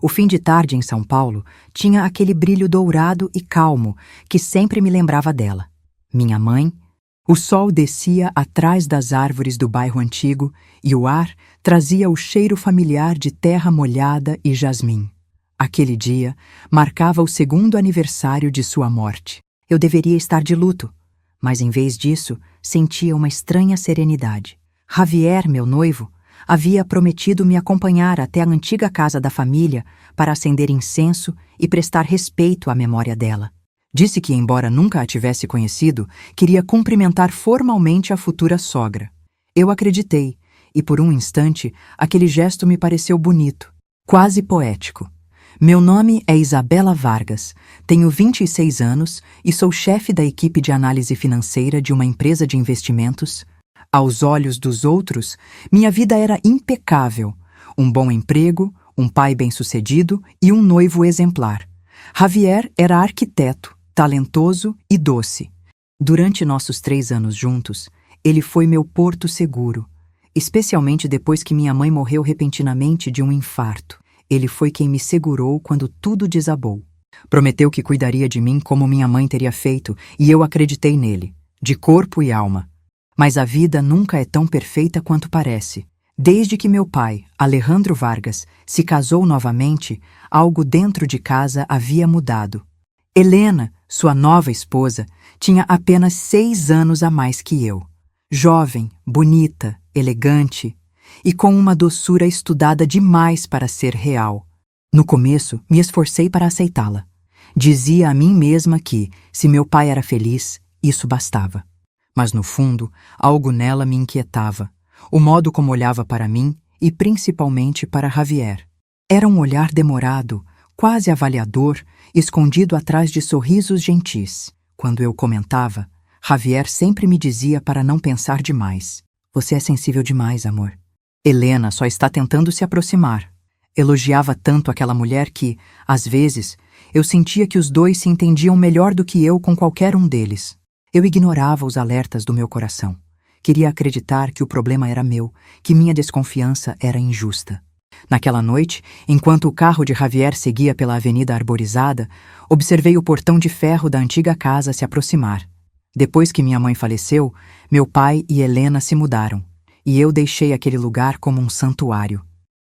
O fim de tarde em São Paulo tinha aquele brilho dourado e calmo que sempre me lembrava dela. Minha mãe. O sol descia atrás das árvores do bairro antigo e o ar trazia o cheiro familiar de terra molhada e jasmim. Aquele dia marcava o 2º aniversário de sua morte. Eu deveria estar de luto, mas em vez disso sentia uma estranha serenidade. Javier, meu noivo, havia prometido me acompanhar até a antiga casa da família para acender incenso e prestar respeito à memória dela. Disse que, embora nunca a tivesse conhecido, queria cumprimentar formalmente a futura sogra. Eu acreditei, e por um instante aquele gesto me pareceu bonito, quase poético. Meu nome é Isabela Vargas, tenho 26 anos e sou chefe da equipe de análise financeira de uma empresa de investimentos. Aos olhos dos outros, minha vida era impecável. Um bom emprego, um pai bem-sucedido e um noivo exemplar. Javier era arquiteto, talentoso e doce. Durante nossos 3 anos juntos, ele foi meu porto seguro, especialmente depois que minha mãe morreu repentinamente de um infarto. Ele foi quem me segurou quando tudo desabou. Prometeu que cuidaria de mim como minha mãe teria feito, e eu acreditei nele, de corpo e alma. Mas a vida nunca é tão perfeita quanto parece. Desde que meu pai, Alejandro Vargas, se casou novamente, algo dentro de casa havia mudado. Helena, sua nova esposa, tinha apenas 6 anos a mais que eu. Jovem, bonita, elegante e com uma doçura estudada demais para ser real. No começo, me esforcei para aceitá-la. Dizia a mim mesma que, se meu pai era feliz, isso bastava. Mas no fundo, algo nela me inquietava. O modo como olhava para mim e principalmente para Javier. Era um olhar demorado, quase avaliador, escondido atrás de sorrisos gentis. Quando eu comentava, Javier sempre me dizia para não pensar demais. Você é sensível demais, amor. Helena só está tentando se aproximar. Elogiava tanto aquela mulher que, às vezes, eu sentia que os dois se entendiam melhor do que eu com qualquer um deles. Eu ignorava os alertas do meu coração. Queria acreditar que o problema era meu, que minha desconfiança era injusta. Naquela noite, enquanto o carro de Javier seguia pela avenida arborizada, observei o portão de ferro da antiga casa se aproximar. Depois que minha mãe faleceu, meu pai e Helena se mudaram, e eu deixei aquele lugar como um santuário.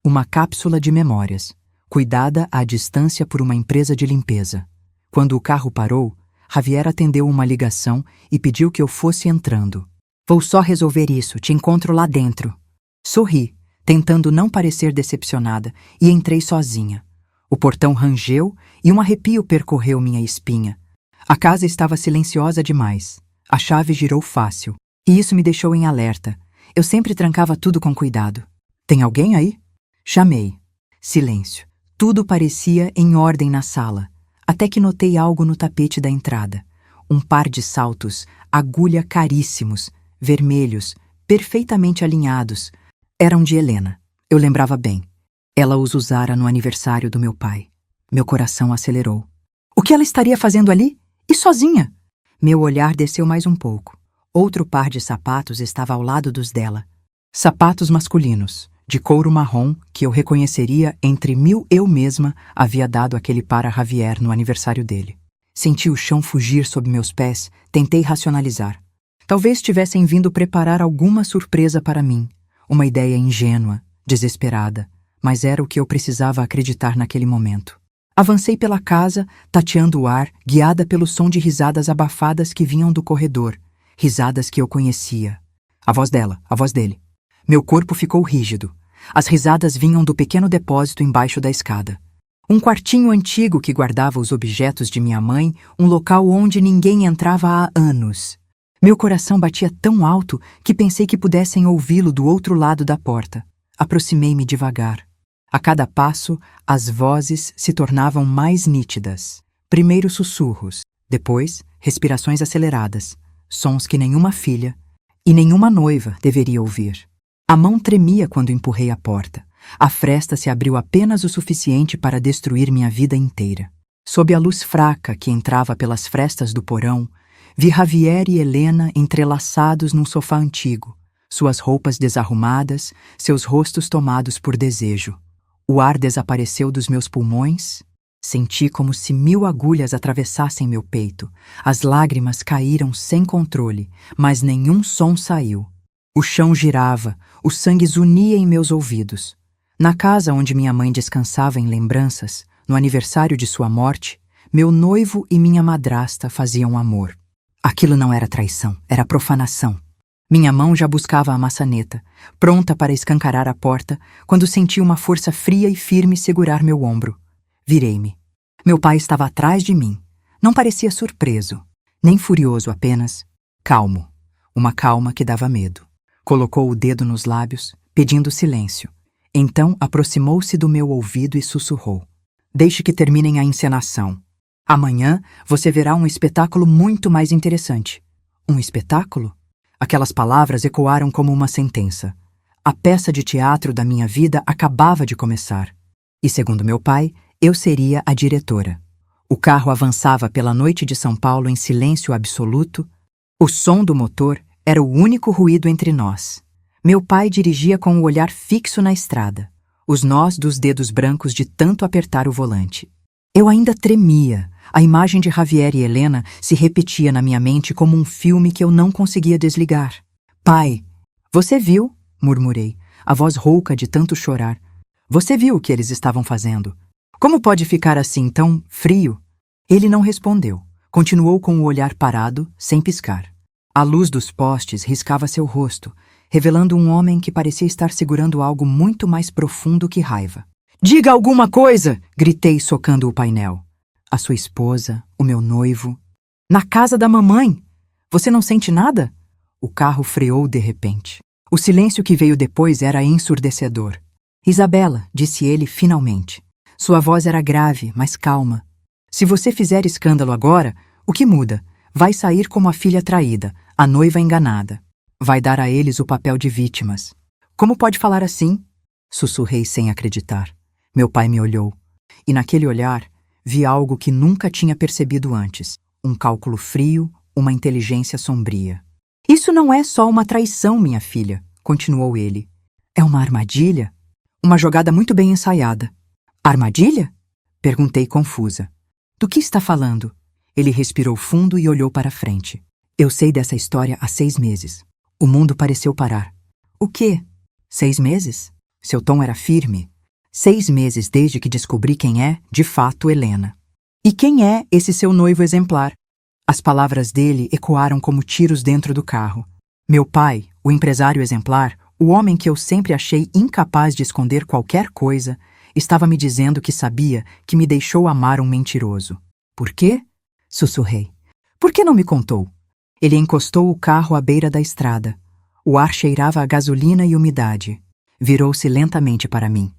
Uma cápsula de memórias, cuidada à distância por uma empresa de limpeza. Quando o carro parou, Javier atendeu uma ligação e pediu que eu fosse entrando. Vou só resolver isso, te encontro lá dentro. Sorri, tentando não parecer decepcionada, e entrei sozinha. O portão rangeu e um arrepio percorreu minha espinha. A casa estava silenciosa demais. A chave girou fácil, e isso me deixou em alerta. Eu sempre trancava tudo com cuidado. Tem alguém aí? Chamei. Silêncio. Tudo parecia em ordem na sala, até que notei algo no tapete da entrada. Um par de saltos, agulha caríssimos, vermelhos, perfeitamente alinhados. Eram de Helena. Eu lembrava bem. Ela os usara no aniversário do meu pai. Meu coração acelerou. O que ela estaria fazendo ali? E sozinha? Meu olhar desceu mais um pouco. Outro par de sapatos estava ao lado dos dela. Sapatos masculinos, de couro marrom, que eu reconheceria entre 1000 eu mesma havia dado aquele par a Javier no aniversário dele. Senti o chão fugir sob meus pés, tentei racionalizar. Talvez tivessem vindo preparar alguma surpresa para mim. Uma ideia ingênua, desesperada, mas era o que eu precisava acreditar naquele momento. Avancei pela casa, tateando o ar, guiada pelo som de risadas abafadas que vinham do corredor. Risadas que eu conhecia. A voz dela, a voz dele. Meu corpo ficou rígido. As risadas vinham do pequeno depósito embaixo da escada. Um quartinho antigo que guardava os objetos de minha mãe, um local onde ninguém entrava há anos. Meu coração batia tão alto que pensei que pudessem ouvi-lo do outro lado da porta. Aproximei-me devagar. A cada passo, as vozes se tornavam mais nítidas. Primeiro sussurros, depois respirações aceleradas, sons que nenhuma filha e nenhuma noiva deveria ouvir. A mão tremia quando empurrei a porta. A fresta se abriu apenas o suficiente para destruir minha vida inteira. Sob a luz fraca que entrava pelas frestas do porão, vi Javier e Helena entrelaçados num sofá antigo, suas roupas desarrumadas, seus rostos tomados por desejo. O ar desapareceu dos meus pulmões. Senti como se 1000 agulhas atravessassem meu peito. As lágrimas caíram sem controle, mas nenhum som saiu. O chão girava, o sangue zunia em meus ouvidos. Na casa onde minha mãe descansava em lembranças, no aniversário de sua morte, meu noivo e minha madrasta faziam amor. Aquilo não era traição, era profanação. Minha mão já buscava a maçaneta, pronta para escancarar a porta, quando senti uma força fria e firme segurar meu ombro. Virei-me. Meu pai estava atrás de mim. Não parecia surpreso, nem furioso, apenas calmo. Uma calma que dava medo. Colocou o dedo nos lábios, pedindo silêncio. Então aproximou-se do meu ouvido e sussurrou: "Deixe que terminem a encenação. Amanhã você verá um espetáculo muito mais interessante." Um espetáculo? Aquelas palavras ecoaram como uma sentença. A peça de teatro da minha vida acabava de começar. E, segundo meu pai, eu seria a diretora. O carro avançava pela noite de São Paulo em silêncio absoluto. O som do motor era o único ruído entre nós. Meu pai dirigia com o olhar fixo na estrada, os nós dos dedos brancos de tanto apertar o volante. Eu ainda tremia. A imagem de Javier e Helena se repetia na minha mente como um filme que eu não conseguia desligar. "Pai, você viu?" murmurei, a voz rouca de tanto chorar. "Você viu o que eles estavam fazendo? Como pode ficar assim tão frio?" Ele não respondeu. Continuou com o olhar parado, sem piscar. A luz dos postes riscava seu rosto, revelando um homem que parecia estar segurando algo muito mais profundo que raiva. "Diga alguma coisa!" gritei, socando o painel. "A sua esposa, o meu noivo." "Na casa da mamãe! Você não sente nada?" O carro freou de repente. O silêncio que veio depois era ensurdecedor. "Isabela", disse ele finalmente. Sua voz era grave, mas calma. "Se você fizer escândalo agora, o que muda? Vai sair como a filha traída, a noiva enganada. Vai dar a eles o papel de vítimas." "Como pode falar assim?" sussurrei sem acreditar. Meu pai me olhou, e naquele olhar vi algo que nunca tinha percebido antes. Um cálculo frio, uma inteligência sombria. "Isso não é só uma traição, minha filha", continuou ele. "É uma armadilha. Uma jogada muito bem ensaiada." "Armadilha?" perguntei confusa. "Do que está falando?" Ele respirou fundo e olhou para frente. "Eu sei dessa história há 6 meses." O mundo pareceu parar. "O quê? 6 meses?" Seu tom era firme. 6 meses desde que descobri quem é, de fato, Helena. "E quem é esse seu noivo exemplar?" As palavras dele ecoaram como tiros dentro do carro. Meu pai, o empresário exemplar, o homem que eu sempre achei incapaz de esconder qualquer coisa, estava me dizendo que sabia que me deixou amar um mentiroso. "Por quê?" sussurrei. "Por que não me contou?" Ele encostou o carro à beira da estrada. O ar cheirava a gasolina e umidade. Virou-se lentamente para mim.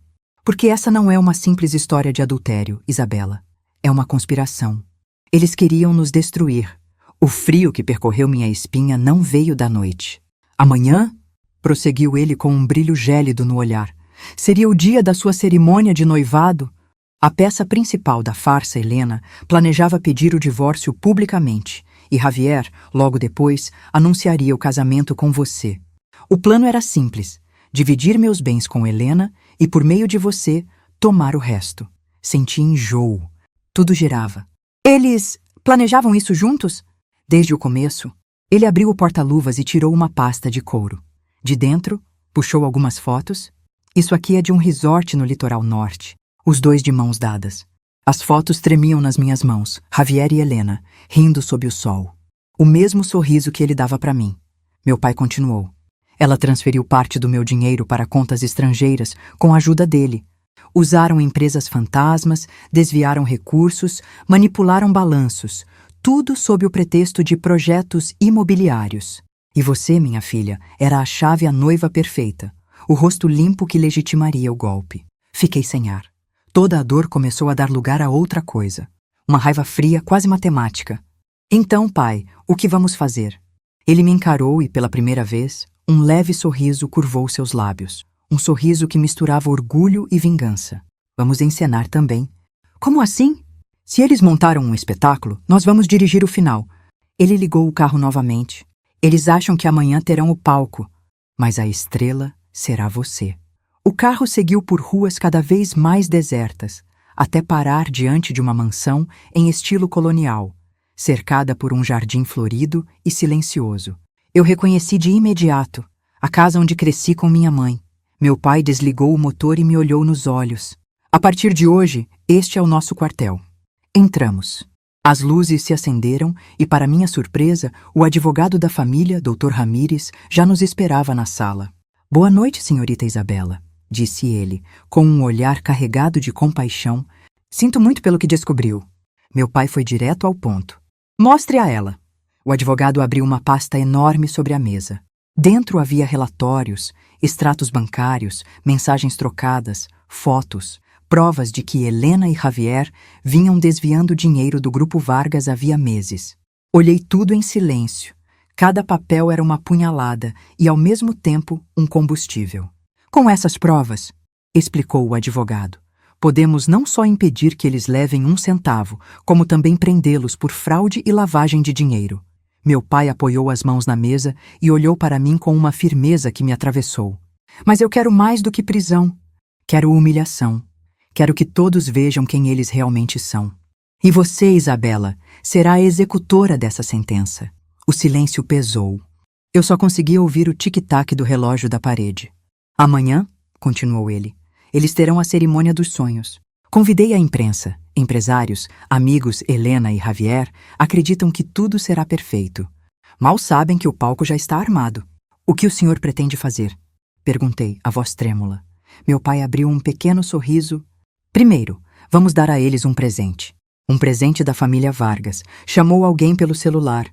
"Porque essa não é uma simples história de adultério, Isabela. É uma conspiração. Eles queriam nos destruir. O frio que percorreu minha espinha não veio da noite. Amanhã?" prosseguiu ele com um brilho gélido no olhar. "Seria o dia da sua cerimônia de noivado?" A peça principal da farsa, Helena, planejava pedir o divórcio publicamente, e Javier, logo depois, anunciaria o casamento com você. O plano era simples: dividir meus bens com Helena e, por meio de você, tomar o resto. Senti enjoo. Tudo girava. "Eles planejavam isso juntos?" Desde o começo. Ele abriu o porta-luvas e tirou uma pasta de couro. De dentro, puxou algumas fotos. "Isso aqui é de um resort no litoral norte." Os dois de mãos dadas. As fotos tremiam nas minhas mãos, Javier e Helena, rindo sob o sol. O mesmo sorriso que ele dava para mim. Meu pai continuou. "Ela transferiu parte do meu dinheiro para contas estrangeiras com a ajuda dele. Usaram empresas fantasmas, desviaram recursos, manipularam balanços, tudo sob o pretexto de projetos imobiliários. E você, minha filha, era a chave à noiva perfeita, o rosto limpo que legitimaria o golpe." Fiquei sem ar. Toda a dor começou a dar lugar a outra coisa. Uma raiva fria, quase matemática. "Então, pai, o que vamos fazer?" Ele me encarou e, pela primeira vez, um leve sorriso curvou seus lábios. Um sorriso que misturava orgulho e vingança. "Vamos encenar também." "Como assim?" "Se eles montaram um espetáculo, nós vamos dirigir o final." Ele ligou o carro novamente. "Eles acham que amanhã terão o palco, mas a estrela será você." O carro seguiu por ruas cada vez mais desertas, até parar diante de uma mansão em estilo colonial, cercada por um jardim florido e silencioso. Eu reconheci de imediato a casa onde cresci com minha mãe. Meu pai desligou o motor e me olhou nos olhos. A partir de hoje, este é o nosso quartel. Entramos. As luzes se acenderam e, para minha surpresa, o advogado da família, Dr. Ramírez, já nos esperava na sala. Boa noite, senhorita Isabela, disse ele, com um olhar carregado de compaixão. Sinto muito pelo que descobriu. Meu pai foi direto ao ponto. Mostre a ela. O advogado abriu uma pasta enorme sobre a mesa. Dentro havia relatórios, extratos bancários, mensagens trocadas, fotos, provas de que Helena e Javier vinham desviando dinheiro do Grupo Vargas havia meses. Olhei tudo em silêncio. Cada papel era uma punhalada e, ao mesmo tempo, um combustível. Com essas provas, explicou o advogado, podemos não só impedir que eles levem 1 centavo, como também prendê-los por fraude e lavagem de dinheiro. Meu pai apoiou as mãos na mesa e olhou para mim com uma firmeza que me atravessou. Mas eu quero mais do que prisão. Quero humilhação. Quero que todos vejam quem eles realmente são. E você, Isabela, será a executora dessa sentença. O silêncio pesou. Eu só conseguia ouvir o tic-tac do relógio da parede. Amanhã, continuou ele, eles terão a cerimônia dos sonhos. Convidei a imprensa. Empresários, amigos Helena e Javier acreditam que tudo será perfeito. Mal sabem que o palco já está armado. O que o senhor pretende fazer? Perguntei, a voz trêmula. Meu pai abriu um pequeno sorriso. Primeiro, vamos dar a eles um presente. Um presente da família Vargas. Chamou alguém pelo celular.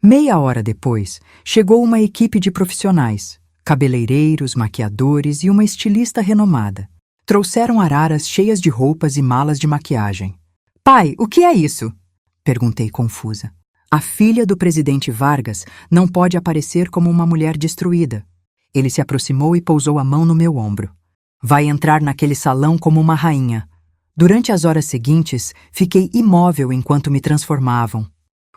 Meia hora depois, chegou uma equipe de profissionais, cabeleireiros, maquiadores e uma estilista renomada. Trouxeram araras cheias de roupas e malas de maquiagem. Pai, o que é isso? Perguntei confusa. A filha do presidente Vargas não pode aparecer como uma mulher destruída. Ele se aproximou e pousou a mão no meu ombro. Vai entrar naquele salão como uma rainha. Durante as horas seguintes, fiquei imóvel enquanto me transformavam.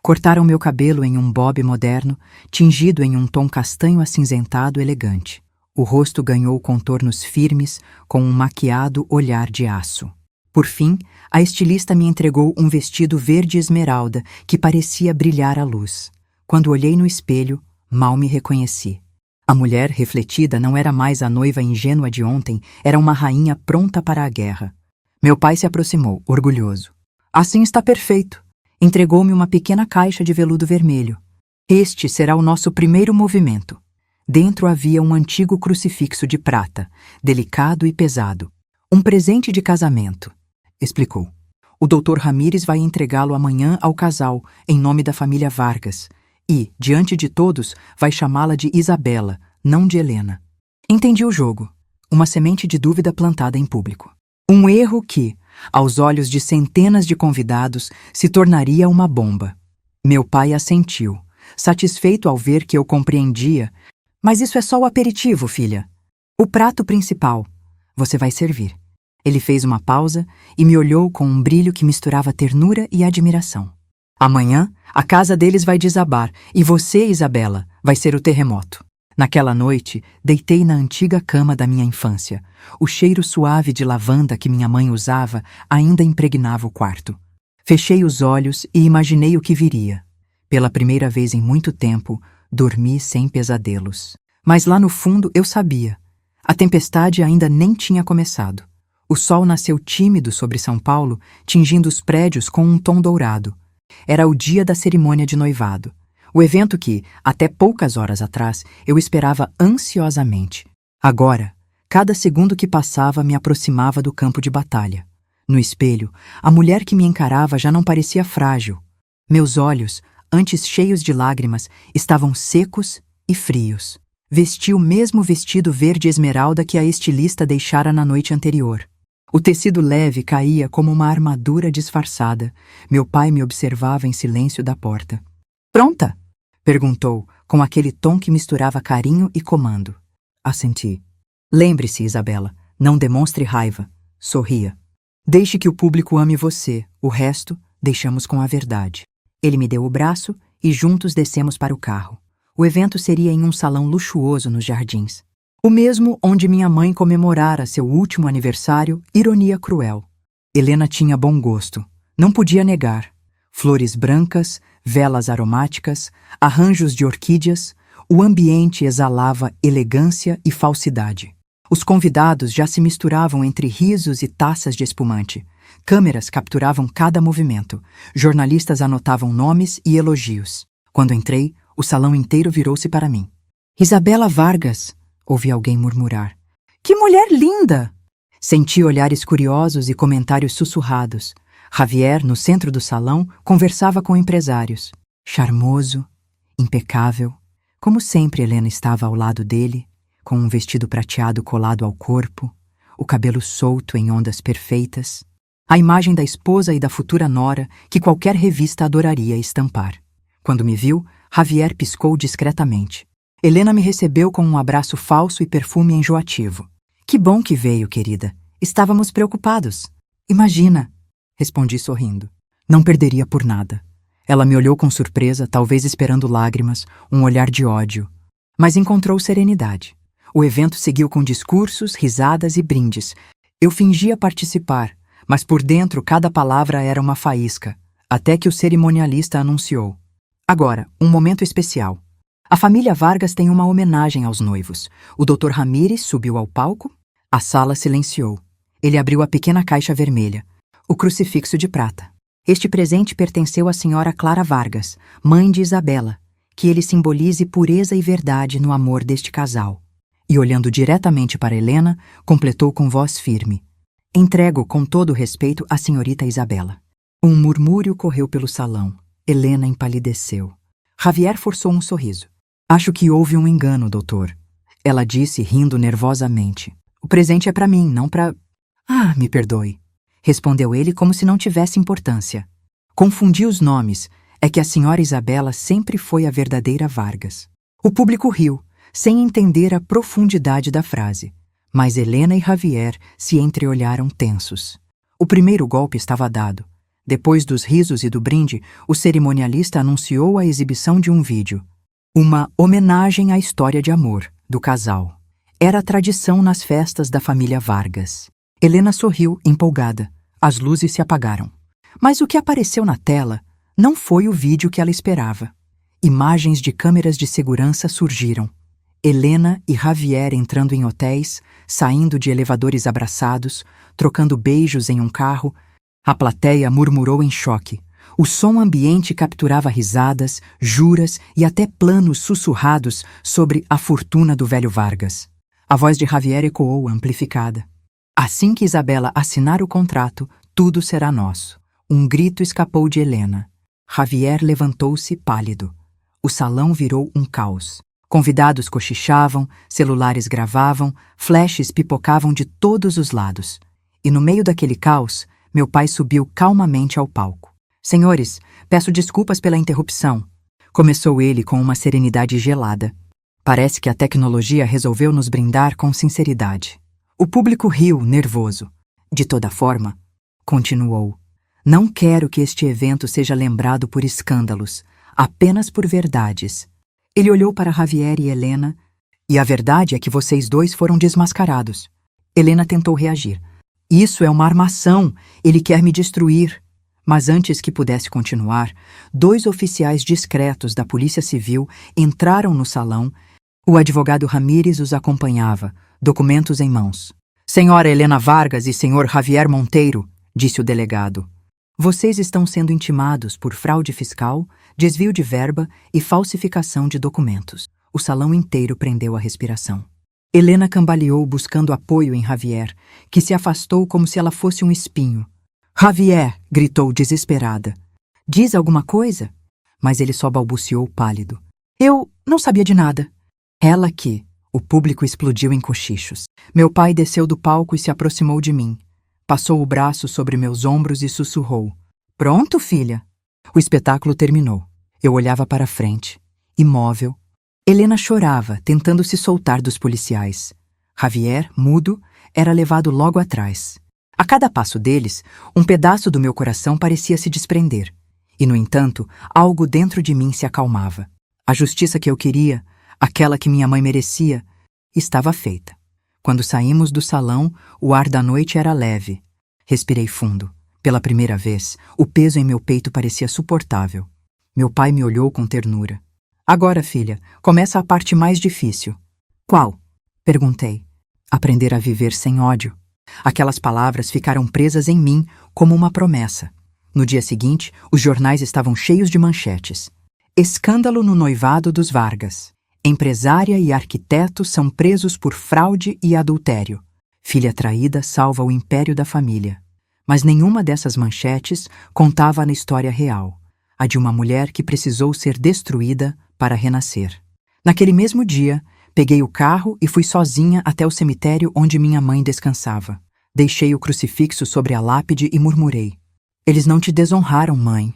Cortaram meu cabelo em um bob moderno, tingido em um tom castanho acinzentado elegante. O rosto ganhou contornos firmes, com um maquiado olhar de aço. Por fim, a estilista me entregou um vestido verde esmeralda que parecia brilhar à luz. Quando olhei no espelho, mal me reconheci. A mulher refletida não era mais a noiva ingênua de ontem, era uma rainha pronta para a guerra. Meu pai se aproximou, orgulhoso. Assim está perfeito. Entregou-me uma pequena caixa de veludo vermelho. Este será o nosso primeiro movimento. Dentro havia um antigo crucifixo de prata, delicado e pesado. Um presente de casamento, explicou. O Dr. Ramírez vai entregá-lo amanhã ao casal, em nome da família Vargas, e, diante de todos, vai chamá-la de Isabela, não de Helena. Entendi o jogo. Uma semente de dúvida plantada em público. Um erro que, aos olhos de centenas de convidados, se tornaria uma bomba. Meu pai assentiu, satisfeito ao ver que eu compreendia. Mas isso é só o aperitivo, filha. O prato principal. Você vai servir. Ele fez uma pausa e me olhou com um brilho que misturava ternura e admiração. Amanhã, a casa deles vai desabar e você, Isabela, vai ser o terremoto. Naquela noite, deitei na antiga cama da minha infância. O cheiro suave de lavanda que minha mãe usava ainda impregnava o quarto. Fechei os olhos e imaginei o que viria. Pela primeira vez em muito tempo, dormi sem pesadelos. Mas lá no fundo eu sabia. A tempestade ainda nem tinha começado. O sol nasceu tímido sobre São Paulo, tingindo os prédios com um tom dourado. Era o dia da cerimônia de noivado. O evento que, até poucas horas atrás, eu esperava ansiosamente. Agora, cada segundo que passava me aproximava do campo de batalha. No espelho, a mulher que me encarava já não parecia frágil. Meus olhos, antes cheios de lágrimas, estavam secos e frios. Vesti o mesmo vestido verde esmeralda que a estilista deixara na noite anterior. O tecido leve caía como uma armadura disfarçada. Meu pai me observava em silêncio da porta. Pronta? Perguntou, com aquele tom que misturava carinho e comando. Assenti. Lembre-se, Isabela, não demonstre raiva. Sorria. Deixe que o público ame você, o resto deixamos com a verdade. Ele me deu o braço e juntos descemos para o carro. O evento seria em um salão luxuoso nos jardins. O mesmo onde minha mãe comemorara seu último aniversário, ironia cruel. Helena tinha bom gosto, não podia negar. Flores brancas, velas aromáticas, arranjos de orquídeas, o ambiente exalava elegância e falsidade. Os convidados já se misturavam entre risos e taças de espumante. Câmeras capturavam cada movimento. Jornalistas anotavam nomes e elogios. Quando entrei, o salão inteiro virou-se para mim. Isabela Vargas, ouvi alguém murmurar. Que mulher linda! Senti olhares curiosos e comentários sussurrados. Javier, no centro do salão, conversava com empresários. Charmoso, impecável. Como sempre, Helena estava ao lado dele, com um vestido prateado colado ao corpo, o cabelo solto em ondas perfeitas. A imagem da esposa e da futura nora que qualquer revista adoraria estampar. Quando me viu, Javier piscou discretamente. Helena me recebeu com um abraço falso e perfume enjoativo. Que bom que veio, querida. Estávamos preocupados. Imagina, respondi sorrindo. Não perderia por nada. Ela me olhou com surpresa, talvez esperando lágrimas, um olhar de ódio. Mas encontrou serenidade. O evento seguiu com discursos, risadas e brindes. Eu fingia participar, mas por dentro cada palavra era uma faísca, até que o cerimonialista anunciou. Agora, um momento especial. A família Vargas tem uma homenagem aos noivos. O Dr. Ramírez subiu ao palco. A sala silenciou. Ele abriu a pequena caixa vermelha, o crucifixo de prata. Este presente pertenceu à senhora Clara Vargas, mãe de Isabela, que ele simbolize pureza e verdade no amor deste casal. E olhando diretamente para Helena, completou com voz firme. Entrego com todo respeito à senhorita Isabela. Um murmúrio correu pelo salão. Helena empalideceu. Javier forçou um sorriso. Acho que houve um engano, doutor. Ela disse, rindo nervosamente. O presente é para mim, não para... Ah, me perdoe. Respondeu ele como se não tivesse importância. Confundi os nomes. É que a senhora Isabela sempre foi a verdadeira Vargas. O público riu, sem entender a profundidade da frase. Mas Helena e Javier se entreolharam tensos. O primeiro golpe estava dado. Depois dos risos e do brinde, o cerimonialista anunciou a exibição de um vídeo. Uma homenagem à história de amor do casal. Era a tradição nas festas da família Vargas. Helena sorriu, empolgada. As luzes se apagaram. Mas o que apareceu na tela não foi o vídeo que ela esperava. Imagens de câmeras de segurança surgiram. Helena e Javier entrando em hotéis, saindo de elevadores abraçados, trocando beijos em um carro. A plateia murmurou em choque. O som ambiente capturava risadas, juras e até planos sussurrados sobre a fortuna do velho Vargas. A voz de Javier ecoou, amplificada. Assim que Isabela assinar o contrato, tudo será nosso. Um grito escapou de Helena. Javier levantou-se pálido. O salão virou um caos. Convidados cochichavam, celulares gravavam, flashes pipocavam de todos os lados. E no meio daquele caos, meu pai subiu calmamente ao palco. Senhores, peço desculpas pela interrupção. Começou ele com uma serenidade gelada. Parece que a tecnologia resolveu nos brindar com sinceridade. O público riu, nervoso. De toda forma, continuou, não quero que este evento seja lembrado por escândalos, apenas por verdades. Ele olhou para Javier e Helena, e a verdade é que vocês dois foram desmascarados. Helena tentou reagir. Isso é uma armação, ele quer me destruir. Mas antes que pudesse continuar, 2 oficiais discretos da Polícia Civil entraram no salão. O advogado Ramírez os acompanhava, documentos em mãos. Senhora Helena Vargas e senhor Javier Monteiro, disse o delegado. Vocês estão sendo intimados por fraude fiscal, desvio de verba e falsificação de documentos. O salão inteiro prendeu a respiração. Helena cambaleou buscando apoio em Javier, que se afastou como se ela fosse um espinho. Javier, gritou desesperada. Diz alguma coisa? Mas ele só balbuciou pálido. Eu não sabia de nada. Ela que... O público explodiu em cochichos. Meu pai desceu do palco e se aproximou de mim. Passou o braço sobre meus ombros e sussurrou. Pronto, filha? O espetáculo terminou. Eu olhava para frente, imóvel. Helena chorava, tentando se soltar dos policiais. Javier, mudo, era levado logo atrás. A cada passo deles, um pedaço do meu coração parecia se desprender. E, no entanto, algo dentro de mim se acalmava. A justiça que eu queria, aquela que minha mãe merecia, Estava feita. Quando saímos do salão, o ar da noite era leve. Respirei fundo. Pela primeira vez, o peso em meu peito parecia suportável. Meu pai me olhou com ternura. Agora, filha, começa a parte mais difícil. Qual? Perguntei. Aprender a viver sem ódio. Aquelas palavras ficaram presas em mim como uma promessa. No dia seguinte, os jornais estavam cheios de manchetes. Escândalo no noivado dos Vargas. Empresária e arquiteto são presos por fraude e adultério. Filha traída salva o império da família. Mas nenhuma dessas manchetes contava na história real, a de uma mulher que precisou ser destruída para renascer. Naquele mesmo dia, peguei o carro e fui sozinha até o cemitério onde minha mãe descansava. Deixei o crucifixo sobre a lápide e murmurei. Eles não te desonraram, mãe.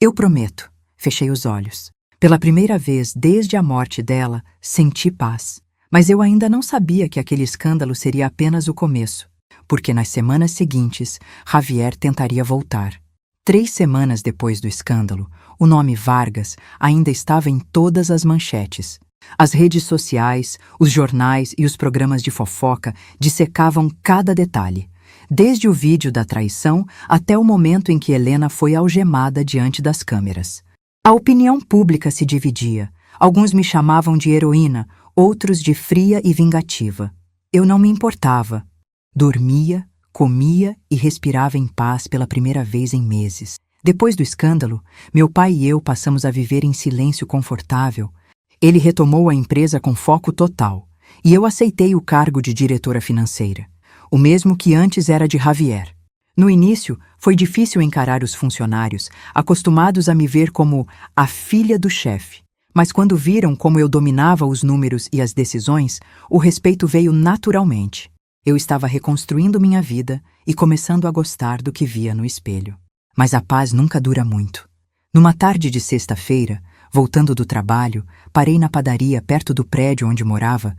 Eu prometo. Fechei os olhos. Pela primeira vez desde a morte dela, senti paz. Mas eu ainda não sabia que aquele escândalo seria apenas o começo, porque nas semanas seguintes, Javier tentaria voltar. 3 semanas depois do escândalo, o nome Vargas ainda estava em todas as manchetes. As redes sociais, os jornais e os programas de fofoca dissecavam cada detalhe, desde o vídeo da traição até o momento em que Helena foi algemada diante das câmeras. A opinião pública se dividia. Alguns me chamavam de heroína, outros de fria e vingativa. Eu não me importava. Dormia, comia e respirava em paz pela primeira vez em meses. Depois do escândalo, meu pai e eu passamos a viver em silêncio confortável. Ele retomou a empresa com foco total, e eu aceitei o cargo de diretora financeira, o mesmo que antes era de Javier. No início, foi difícil encarar os funcionários, acostumados a me ver como a filha do chefe. Mas quando viram como eu dominava os números e as decisões, o respeito veio naturalmente. Eu estava reconstruindo minha vida e começando a gostar do que via no espelho. Mas a paz nunca dura muito. Numa tarde de sexta-feira, voltando do trabalho, parei na padaria perto do prédio onde morava.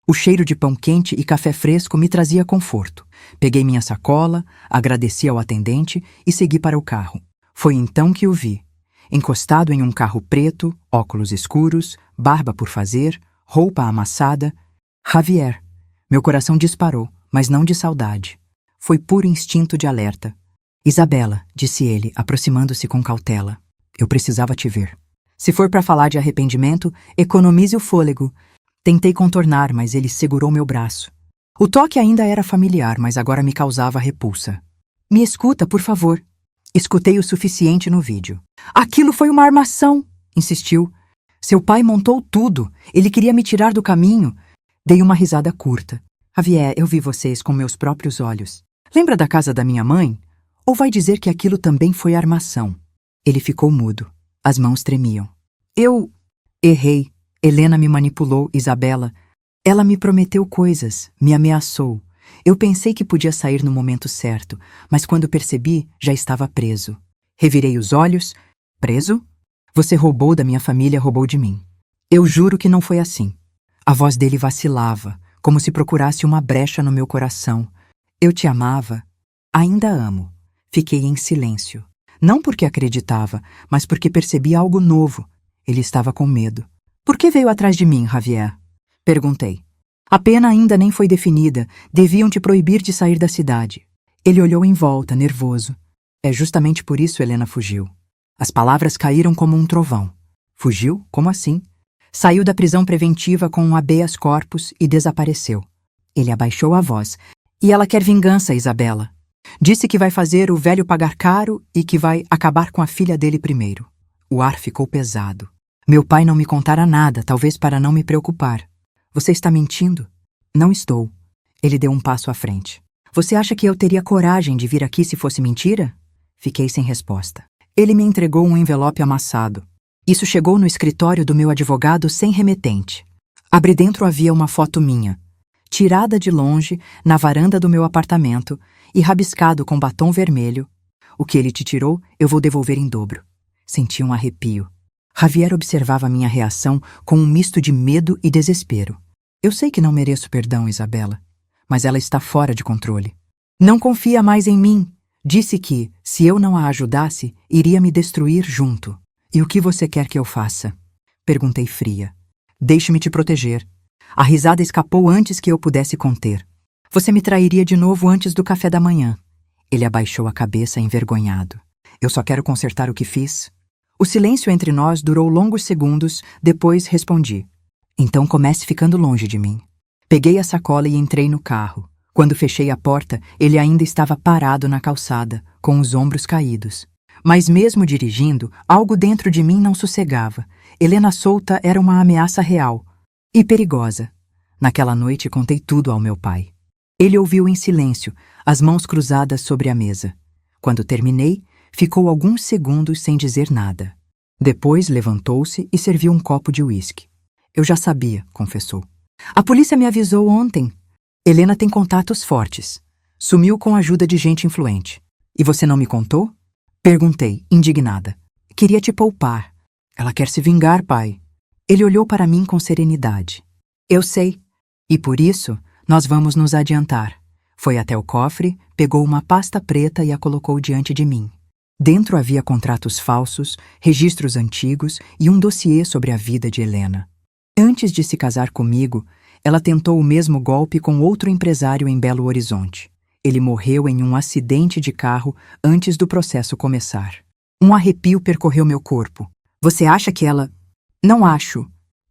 O cheiro de pão quente e café fresco me trazia conforto. Peguei minha sacola, agradeci ao atendente e segui para o carro. Foi então que o vi. Encostado em um carro preto, óculos escuros, barba por fazer, roupa amassada. Javier. Meu coração disparou, mas não de saudade. Foi puro instinto de alerta. Isabela, disse ele, aproximando-se com cautela. Eu precisava te ver. Se for para falar de arrependimento, economize o fôlego. Tentei contornar, mas ele segurou meu braço. O toque ainda era familiar, mas agora me causava repulsa. Me escuta, por favor. Escutei o suficiente no vídeo. Aquilo foi uma armação, insistiu. Seu pai montou tudo. Ele queria me tirar do caminho. Dei uma risada curta. Javier, eu vi vocês com meus próprios olhos. Lembra da casa da minha mãe? Ou vai dizer que aquilo também foi armação? Ele ficou mudo. As mãos tremiam. Eu errei. Helena me manipulou, Isabela. Ela me prometeu coisas, me ameaçou. Eu pensei que podia sair no momento certo, mas quando percebi, já estava preso. Revirei os olhos. Preso? Você roubou da minha família, roubou de mim. Eu juro que não foi assim. A voz dele vacilava, como se procurasse uma brecha no meu coração. Eu te amava. Ainda amo. Fiquei em silêncio. Não porque acreditava, mas porque percebi algo novo. Ele estava com medo. Por que veio atrás de mim, Javier? Perguntei. A pena ainda nem foi definida. Deviam te proibir de sair da cidade. Ele olhou em volta, nervoso. É justamente por isso Helena fugiu. As palavras caíram como um trovão. Fugiu? Como assim? Saiu da prisão preventiva com um habeas corpus e desapareceu. Ele abaixou a voz. E ela quer vingança, Isabela. Disse que vai fazer o velho pagar caro e que vai acabar com a filha dele primeiro. O ar ficou pesado. Meu pai não me contara nada, talvez para não me preocupar. Você está mentindo? Não estou. Ele deu um passo à frente. Você acha que eu teria coragem de vir aqui se fosse mentira? Fiquei sem resposta. Ele me entregou um envelope amassado. Isso chegou no escritório do meu advogado sem remetente. Abri dentro havia uma foto minha, tirada de longe, na varanda do meu apartamento e rabiscado com batom vermelho. O que ele te tirou, eu vou devolver em dobro. Senti um arrepio. Javier observava minha reação com um misto de medo e desespero. Eu sei que não mereço perdão, Isabela, mas ela está fora de controle. Não confia mais em mim. Disse que, se eu não a ajudasse, iria me destruir junto. E o que você quer que eu faça? Perguntei fria. Deixe-me te proteger. A risada escapou antes que eu pudesse conter. Você me trairia de novo antes do café da manhã. Ele abaixou a cabeça envergonhado. Eu só quero consertar o que fiz. O silêncio entre nós durou longos segundos, depois respondi. Então comece ficando longe de mim. Peguei a sacola e entrei no carro. Quando fechei a porta, ele ainda estava parado na calçada, com os ombros caídos. Mas mesmo dirigindo, algo dentro de mim não sossegava. Helena solta era uma ameaça real e perigosa. Naquela noite contei tudo ao meu pai. Ele ouviu em silêncio, as mãos cruzadas sobre a mesa. Quando terminei, ficou alguns segundos sem dizer nada. Depois levantou-se e serviu um copo de uísque. Eu já sabia, confessou. A polícia me avisou ontem. Helena tem contatos fortes. Sumiu com a ajuda de gente influente. E você não me contou? Perguntei, indignada. Queria te poupar. Ela quer se vingar, pai. Ele olhou para mim com serenidade. Eu sei. E por isso, nós vamos nos adiantar. Foi até o cofre, pegou uma pasta preta e a colocou diante de mim. Dentro havia contratos falsos, registros antigos e um dossiê sobre a vida de Helena. Antes de se casar comigo, ela tentou o mesmo golpe com outro empresário em Belo Horizonte. Ele morreu em um acidente de carro antes do processo começar. Um arrepio percorreu meu corpo. Você acha que ela... Não acho.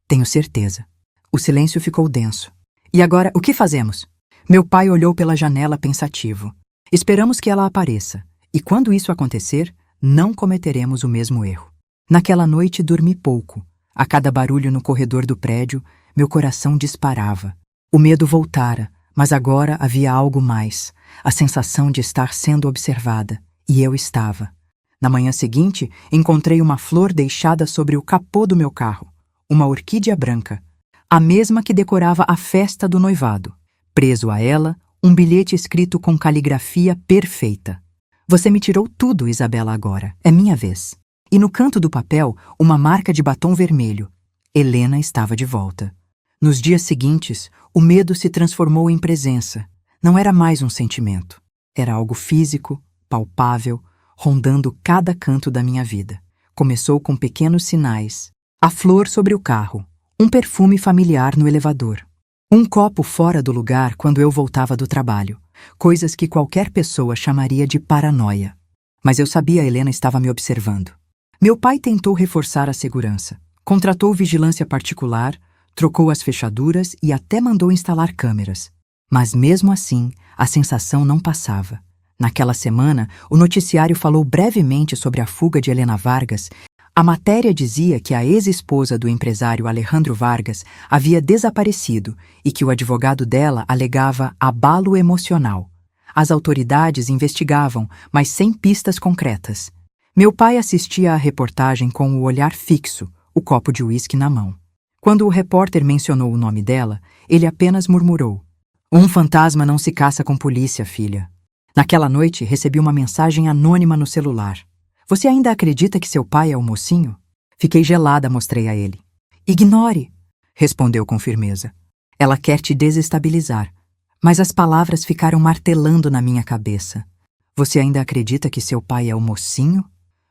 Tenho certeza. O silêncio ficou denso. E agora, o que fazemos? Meu pai olhou pela janela pensativo. Esperamos que ela apareça. E quando isso acontecer, não cometeremos o mesmo erro. Naquela noite dormi pouco. A cada barulho no corredor do prédio, meu coração disparava. O medo voltara, mas agora havia algo mais. A sensação de estar sendo observada. E eu estava. Na manhã seguinte, encontrei uma flor deixada sobre o capô do meu carro. Uma orquídea branca. A mesma que decorava a festa do noivado. Preso a ela, um bilhete escrito com caligrafia perfeita. Você me tirou tudo, Isabela, agora. É minha vez. E no canto do papel, uma marca de batom vermelho. Helena estava de volta. Nos dias seguintes, o medo se transformou em presença. Não era mais um sentimento. Era algo físico, palpável, rondando cada canto da minha vida. Começou com pequenos sinais. A flor sobre o carro. Um perfume familiar no elevador. Um copo fora do lugar quando eu voltava do trabalho. Coisas que qualquer pessoa chamaria de paranoia. Mas eu sabia que Helena estava me observando. Meu pai tentou reforçar a segurança. Contratou vigilância particular, trocou as fechaduras e até mandou instalar câmeras. Mas mesmo assim, a sensação não passava. Naquela semana, o noticiário falou brevemente sobre a fuga de Helena Vargas. A matéria dizia que a ex-esposa do empresário Alejandro Vargas havia desaparecido e que o advogado dela alegava abalo emocional. As autoridades investigavam, mas sem pistas concretas. Meu pai assistia à reportagem com o olhar fixo, o copo de uísque na mão. Quando o repórter mencionou o nome dela, ele apenas murmurou: "Um fantasma não se caça com polícia, filha." Naquela noite, recebi uma mensagem anônima no celular. Você ainda acredita que seu pai é o mocinho? Fiquei gelada, mostrei a ele. Ignore, respondeu com firmeza. Ela quer te desestabilizar. Mas as palavras ficaram martelando na minha cabeça. Você ainda acredita que seu pai é o mocinho?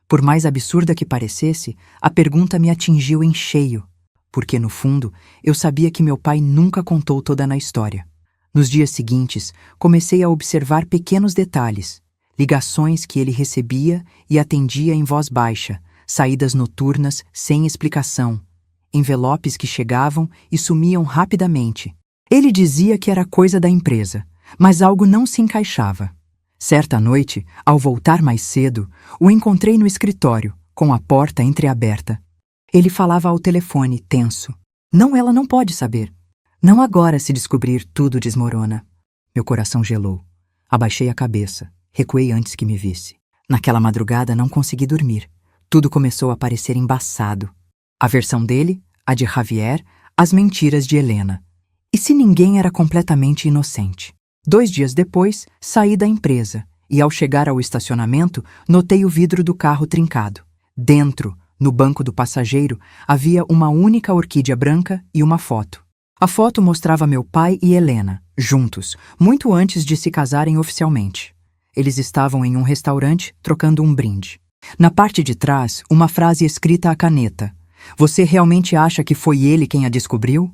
Por mais absurda que parecesse, a pergunta me atingiu em cheio. Porque, no fundo, eu sabia que meu pai nunca contou toda a história. Nos dias seguintes, comecei a observar pequenos detalhes. Ligações que ele recebia e atendia em voz baixa, saídas noturnas sem explicação, envelopes que chegavam e sumiam rapidamente. Ele dizia que era coisa da empresa, mas algo não se encaixava. Certa noite, ao voltar mais cedo, o encontrei no escritório, com a porta entreaberta. Ele falava ao telefone, tenso. Não, ela não pode saber. Não agora, se descobrir, tudo desmorona. Meu coração gelou. Abaixei a cabeça. Recuei antes que me visse. Naquela madrugada não consegui dormir. Tudo começou a parecer embaçado. A versão dele, a de Javier, as mentiras de Helena. E se ninguém era completamente inocente? 2 dias depois, saí da empresa e, ao chegar ao estacionamento, notei o vidro do carro trincado. Dentro, no banco do passageiro, havia uma única orquídea branca e uma foto. A foto mostrava meu pai e Helena, juntos, muito antes de se casarem oficialmente. Eles estavam em um restaurante, trocando um brinde. Na parte de trás, uma frase escrita à caneta. Você realmente acha que foi ele quem a descobriu?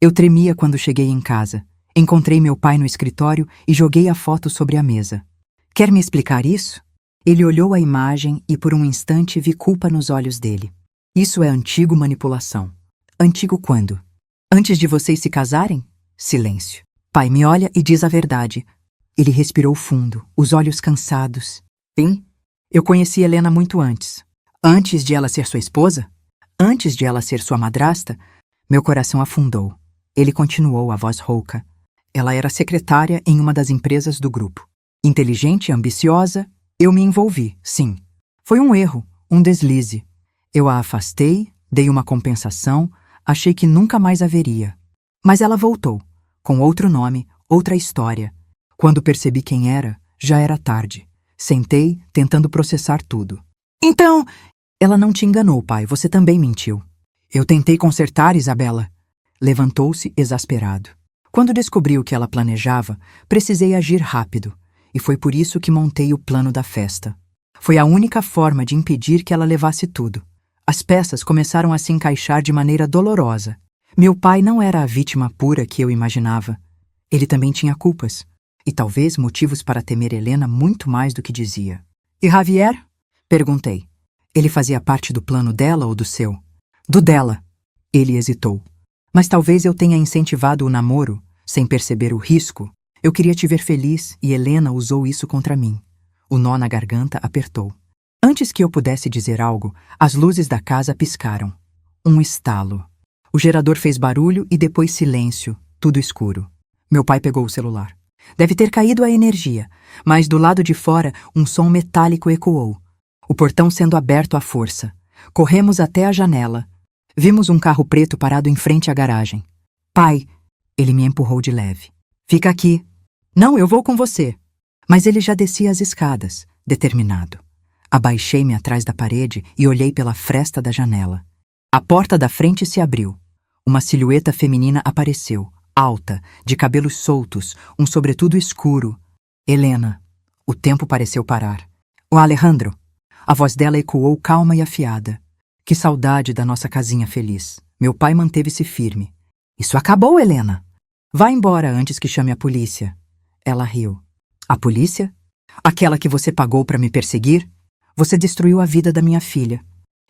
Eu tremia quando cheguei em casa. Encontrei meu pai no escritório e joguei a foto sobre a mesa. Quer me explicar isso? Ele olhou a imagem e por um instante vi culpa nos olhos dele. Isso é antigo manipulação. Antigo quando? Antes de vocês se casarem? Silêncio. Pai me olha e diz a verdade. Ele respirou fundo, os olhos cansados. Sim, eu conheci Helena muito antes. Antes de ela ser sua esposa? Antes de ela ser sua madrasta? Meu coração afundou. Ele continuou, a voz rouca. Ela era secretária em uma das empresas do grupo. Inteligente e ambiciosa, eu me envolvi, sim. Foi um erro, um deslize. Eu a afastei, dei uma compensação, achei que nunca mais haveria. Mas ela voltou, com outro nome, outra história. Quando percebi quem era, já era tarde. Sentei, tentando processar tudo. Então... Ela não te enganou, pai, você também mentiu. Eu tentei consertar, Isabela. Levantou-se exasperado. Quando descobri o que ela planejava, precisei agir rápido, e foi por isso que montei o plano da festa. Foi a única forma de impedir que ela levasse tudo. As peças começaram a se encaixar de maneira dolorosa. Meu pai não era a vítima pura que eu imaginava. Ele também tinha culpas, e talvez motivos para temer Helena muito mais do que dizia. E Javier? Perguntei. Ele fazia parte do plano dela ou do seu? Do dela. Ele hesitou. Mas talvez eu tenha incentivado o namoro, sem perceber o risco. Eu queria te ver feliz e Helena usou isso contra mim. O nó na garganta apertou. Antes que eu pudesse dizer algo, as luzes da casa piscaram. Um estalo. O gerador fez barulho e depois silêncio, tudo escuro. Meu pai pegou o celular. Deve ter caído a energia, mas do lado de fora um som metálico ecoou. O portão sendo aberto à força. Corremos até a janela. Vimos um carro preto parado em frente à garagem. Pai, ele me empurrou de leve. Fica aqui. Não, eu vou com você. Mas ele já descia as escadas, determinado. Abaixei-me atrás da parede e olhei pela fresta da janela. A porta da frente se abriu. Uma silhueta feminina apareceu, alta, de cabelos soltos, um sobretudo escuro. Helena. O tempo pareceu parar. O Alejandro. A voz dela ecoou calma e afiada. Que saudade da nossa casinha feliz. Meu pai manteve-se firme. Isso acabou, Helena. Vá embora antes que chame a polícia. Ela riu. A polícia? Aquela que você pagou para me perseguir? Você destruiu a vida da minha filha.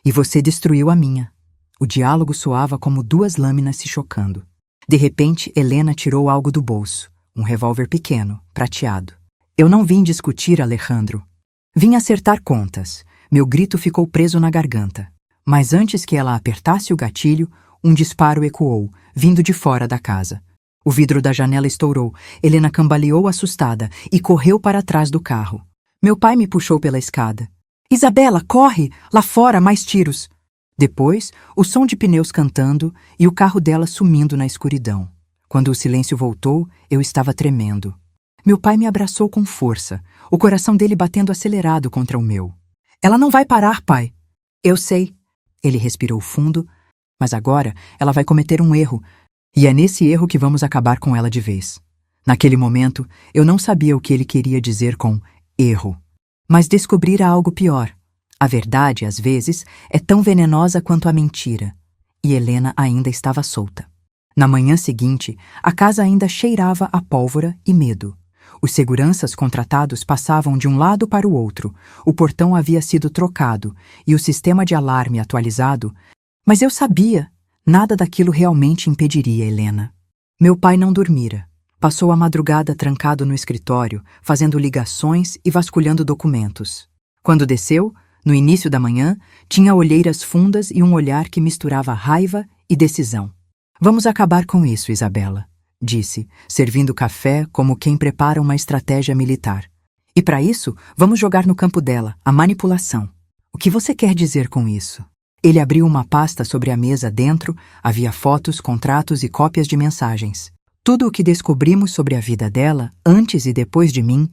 E você destruiu a minha. O diálogo soava como duas lâminas se chocando. De repente, Helena tirou algo do bolso. Um revólver pequeno, prateado. Eu não vim discutir, Alejandro. Vim acertar contas. Meu grito ficou preso na garganta. Mas antes que ela apertasse o gatilho, um disparo ecoou, vindo de fora da casa. O vidro da janela estourou. Helena cambaleou assustada e correu para trás do carro. Meu pai me puxou pela escada. Isabela, corre! Lá fora, mais tiros! Depois, o som de pneus cantando e o carro dela sumindo na escuridão. Quando o silêncio voltou, eu estava tremendo. Meu pai me abraçou com força, o coração dele batendo acelerado contra o meu. Ela não vai parar, pai. Eu sei. Ele respirou fundo, mas agora ela vai cometer um erro, e é nesse erro que vamos acabar com ela de vez. Naquele momento, eu não sabia o que ele queria dizer com erro, mas descobrira algo pior. A verdade, às vezes, é tão venenosa quanto a mentira, e Helena ainda estava solta. Na manhã seguinte, a casa ainda cheirava a pólvora e medo. Os seguranças contratados passavam de um lado para o outro, o portão havia sido trocado e o sistema de alarme atualizado, mas eu sabia, nada daquilo realmente impediria Helena. Meu pai não dormira. Passou a madrugada trancado no escritório, fazendo ligações e vasculhando documentos. Quando desceu, no início da manhã, tinha olheiras fundas e um olhar que misturava raiva e decisão. Vamos acabar com isso, Isabela, disse, servindo café como quem prepara uma estratégia militar. E para isso, vamos jogar no campo dela, a manipulação. O que você quer dizer com isso? Ele abriu uma pasta sobre a mesa dentro, havia fotos, contratos e cópias de mensagens. Tudo o que descobrimos sobre a vida dela, antes e depois de mim,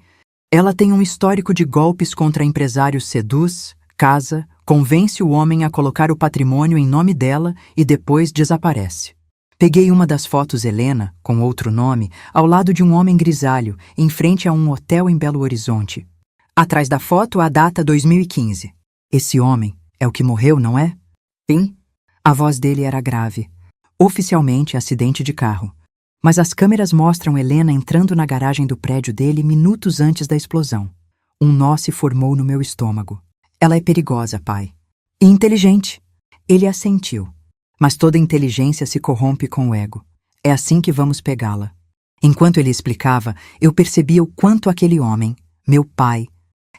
ela tem um histórico de golpes contra empresários, seduz, casa, convence o homem a colocar o patrimônio em nome dela e depois desaparece. Peguei uma das fotos Helena, com outro nome, ao lado de um homem grisalho, em frente a um hotel em Belo Horizonte. Atrás da foto, a data 2015. Esse homem é o que morreu, não é? Sim. A voz dele era grave. Oficialmente, acidente de carro. Mas as câmeras mostram Helena entrando na garagem do prédio dele minutos antes da explosão. Um nó se formou no meu estômago. Ela é perigosa, pai. E inteligente. Ele assentiu. Mas toda inteligência se corrompe com o ego. É assim que vamos pegá-la. Enquanto ele explicava, eu percebia o quanto aquele homem, meu pai,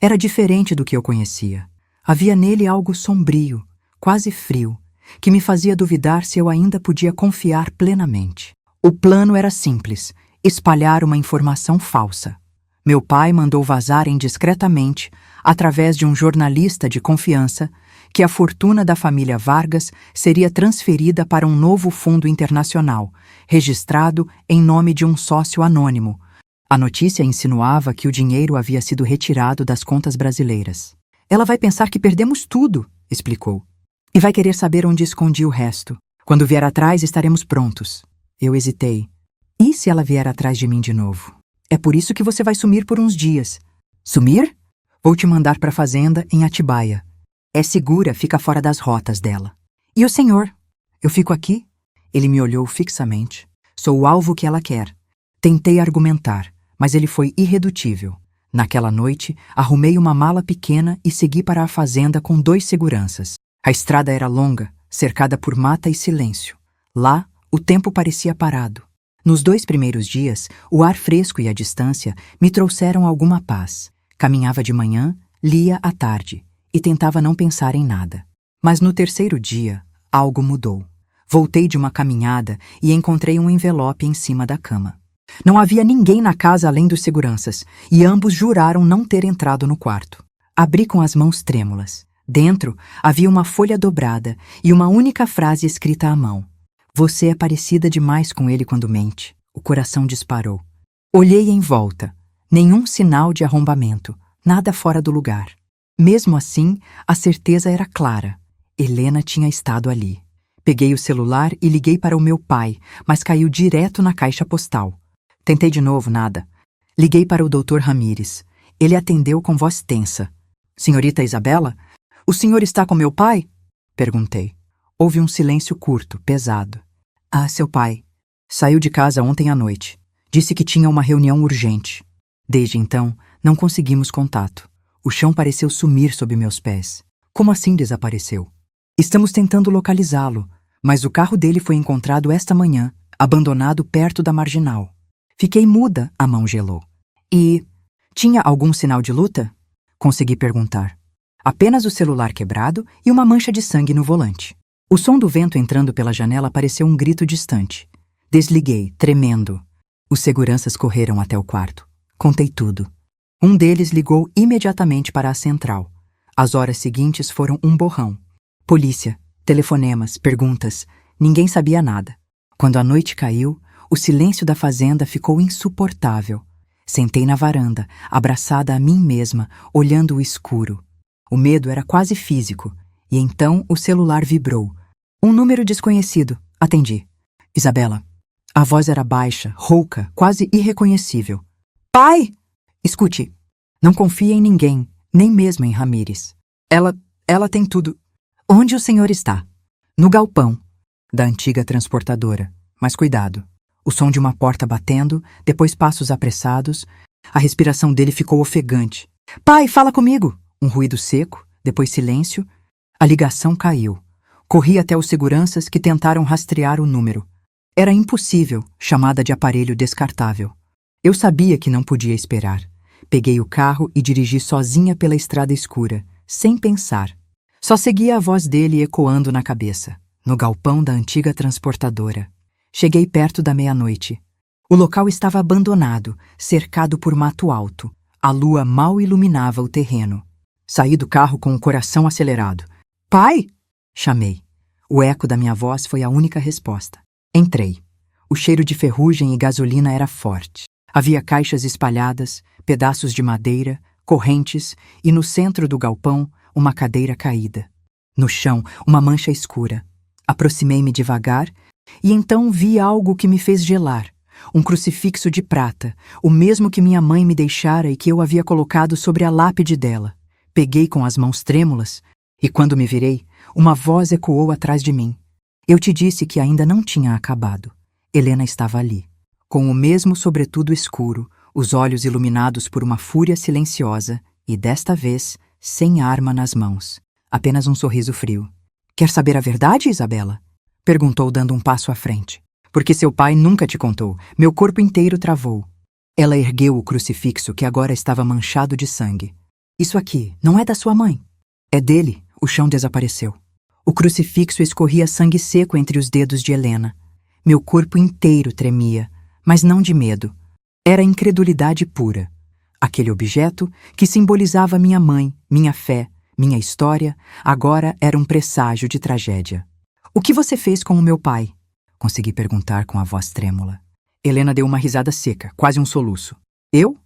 era diferente do que eu conhecia. Havia nele algo sombrio, quase frio, que me fazia duvidar se eu ainda podia confiar plenamente. O plano era simples: espalhar uma informação falsa. Meu pai mandou vazar indiscretamente, através de um jornalista de confiança, que a fortuna da família Vargas seria transferida para um novo fundo internacional, registrado em nome de um sócio anônimo. A notícia insinuava que o dinheiro havia sido retirado das contas brasileiras. Ela vai pensar que perdemos tudo, explicou. E vai querer saber onde escondi o resto. Quando vier atrás, estaremos prontos. Eu hesitei. E se ela vier atrás de mim de novo? É por isso que você vai sumir por uns dias. Sumir? Vou te mandar para a fazenda em Atibaia. É segura, fica fora das rotas dela. E o senhor? Eu fico aqui? Ele me olhou fixamente. Sou o alvo que ela quer. Tentei argumentar, mas ele foi irredutível. Naquela noite, arrumei uma mala pequena e segui para a fazenda com 2 seguranças. A estrada era longa, cercada por mata e silêncio. Lá, o tempo parecia parado. Nos 2 primeiros dias, o ar fresco e a distância me trouxeram alguma paz. Caminhava de manhã, lia à tarde e tentava não pensar em nada. Mas no 3º dia, algo mudou. Voltei de uma caminhada e encontrei um envelope em cima da cama. Não havia ninguém na casa além dos seguranças, e ambos juraram não ter entrado no quarto. Abri com as mãos trêmulas. Dentro havia uma folha dobrada e uma única frase escrita à mão. Você é parecida demais com ele quando mente. O coração disparou. Olhei em volta. Nenhum sinal de arrombamento. Nada fora do lugar. Mesmo assim, a certeza era clara. Helena tinha estado ali. Peguei o celular e liguei para o meu pai, mas caiu direto na caixa postal. Tentei de novo, nada. Liguei para o Dr. Ramírez. Ele atendeu com voz tensa. Senhorita Isabela? O senhor está com meu pai? Perguntei. Houve um silêncio curto, pesado. Ah, seu pai. Saiu de casa ontem à noite. Disse que tinha uma reunião urgente. Desde então, não conseguimos contato. O chão pareceu sumir sob meus pés. Como assim desapareceu? Estamos tentando localizá-lo, mas o carro dele foi encontrado esta manhã, abandonado perto da marginal. Fiquei muda, a mão gelou. E tinha algum sinal de luta? Consegui perguntar. Apenas o celular quebrado e uma mancha de sangue no volante. O som do vento entrando pela janela pareceu um grito distante. Desliguei, tremendo. Os seguranças correram até o quarto. Contei tudo. Um deles ligou imediatamente para a central. As horas seguintes foram um borrão. Polícia, telefonemas, perguntas. Ninguém sabia nada. Quando a noite caiu, o silêncio da fazenda ficou insuportável. Sentei na varanda, abraçada a mim mesma, olhando o escuro. O medo era quase físico. E então o celular vibrou. Um número desconhecido. Atendi. Isabela. A voz era baixa, rouca, quase irreconhecível. Pai! Escute. Não confie em ninguém, nem mesmo em Ramírez. Ela tem tudo. Onde o senhor está? No galpão da antiga transportadora. Mas cuidado. O som de uma porta batendo, depois passos apressados. A respiração dele ficou ofegante. Pai, fala comigo! Um ruído seco, depois silêncio. A ligação caiu. Corri até os seguranças que tentaram rastrear o número. Era impossível, chamada de aparelho descartável. Eu sabia que não podia esperar. Peguei o carro e dirigi sozinha pela estrada escura, sem pensar. Só seguia a voz dele ecoando na cabeça, no galpão da antiga transportadora. Cheguei perto da meia-noite. O local estava abandonado, cercado por mato alto. A lua mal iluminava o terreno. Saí do carro com o coração acelerado. Pai! Chamei. O eco da minha voz foi a única resposta. Entrei. O cheiro de ferrugem e gasolina era forte. Havia caixas espalhadas, pedaços de madeira, correntes e no centro do galpão, uma cadeira caída. No chão, uma mancha escura. Aproximei-me devagar e então vi algo que me fez gelar. Um crucifixo de prata, o mesmo que minha mãe me deixara e que eu havia colocado sobre a lápide dela. Peguei com as mãos trêmulas e, quando me virei, uma voz ecoou atrás de mim. Eu te disse que ainda não tinha acabado. Helena estava ali, com o mesmo sobretudo escuro, os olhos iluminados por uma fúria silenciosa e, desta vez, sem arma nas mãos. Apenas um sorriso frio. Quer saber a verdade, Isabela? Perguntou, dando um passo à frente. Porque seu pai nunca te contou. Meu corpo inteiro travou. Ela ergueu o crucifixo que agora estava manchado de sangue. Isso aqui não é da sua mãe. É dele. O chão desapareceu. O crucifixo escorria sangue seco entre os dedos de Helena. Meu corpo inteiro tremia, mas não de medo. Era incredulidade pura. Aquele objeto, que simbolizava minha mãe, minha fé, minha história, agora era um presságio de tragédia. O que você fez com o meu pai? Consegui perguntar com a voz trêmula. Helena deu uma risada seca, quase um soluço. Eu?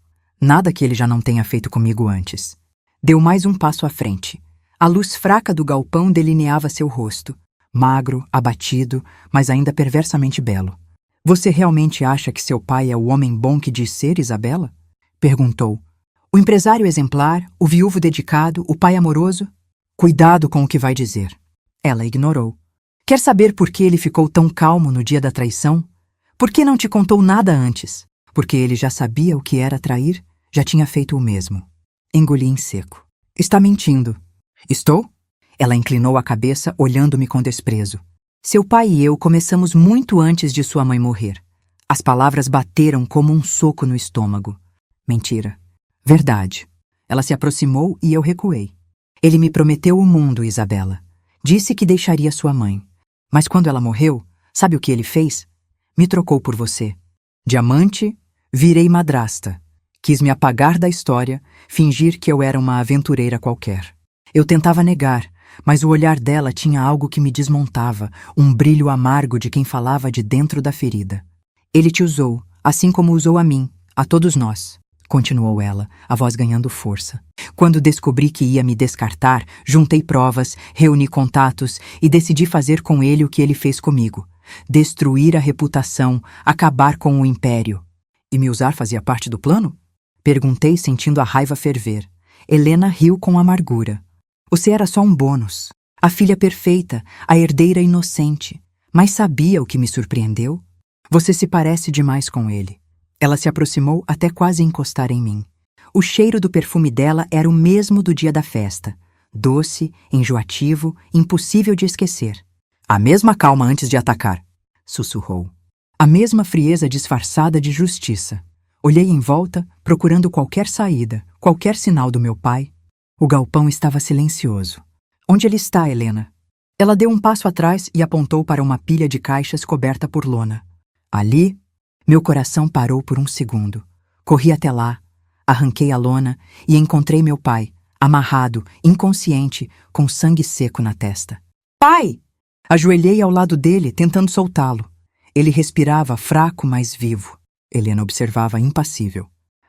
Nada que ele já não tenha feito comigo antes. Deu mais um passo à frente. A luz fraca do galpão delineava seu rosto, magro, abatido, mas ainda perversamente belo. Você realmente acha que seu pai é o homem bom que diz ser, Isabela? Perguntou. O empresário exemplar, o viúvo dedicado, o pai amoroso? Cuidado com o que vai dizer. Ela ignorou. Quer saber por que ele ficou tão calmo no dia da traição? Por que não te contou nada antes? Porque ele já sabia o que era trair? Já tinha feito o mesmo. Engoli em seco. Está mentindo. Estou? Ela inclinou a cabeça, olhando-me com desprezo. Seu pai e eu começamos muito antes de sua mãe morrer. As palavras bateram como um soco no estômago. Mentira. Verdade. Ela se aproximou e eu recuei. Ele me prometeu o mundo, Isabela. Disse que deixaria sua mãe. Mas quando ela morreu, sabe o que ele fez? Me trocou por você. Diamante, virei madrasta. Quis me apagar da história, fingir que eu era uma aventureira qualquer. Eu tentava negar, mas o olhar dela tinha algo que me desmontava, um brilho amargo de quem falava de dentro da ferida. Ele te usou, assim como usou a mim, a todos nós, continuou ela, a voz ganhando força. Quando descobri que ia me descartar, juntei provas, reuni contatos e decidi fazer com ele o que ele fez comigo. Destruir a reputação, acabar com o império. E me usar fazia parte do plano? Perguntei, sentindo a raiva ferver. Helena riu com amargura. Você era só um bônus. A filha perfeita, a herdeira inocente. Mas sabia o que me surpreendeu? Você se parece demais com ele. Ela se aproximou até quase encostar em mim. O cheiro do perfume dela era o mesmo do dia da festa. Doce, enjoativo, impossível de esquecer. A mesma calma antes de atacar, sussurrou. A mesma frieza disfarçada de justiça. Olhei em volta, procurando qualquer saída, qualquer sinal do meu pai. O galpão estava silencioso. Onde ele está, Helena? Ela deu um passo atrás e apontou para uma pilha de caixas coberta por lona. Ali, meu coração parou por um segundo. Corri até lá, arranquei a lona e encontrei meu pai, amarrado, inconsciente, com sangue seco na testa. Pai! Ajoelhei ao lado dele, tentando soltá-lo. Ele respirava fraco, mas vivo. Helena observava impassível.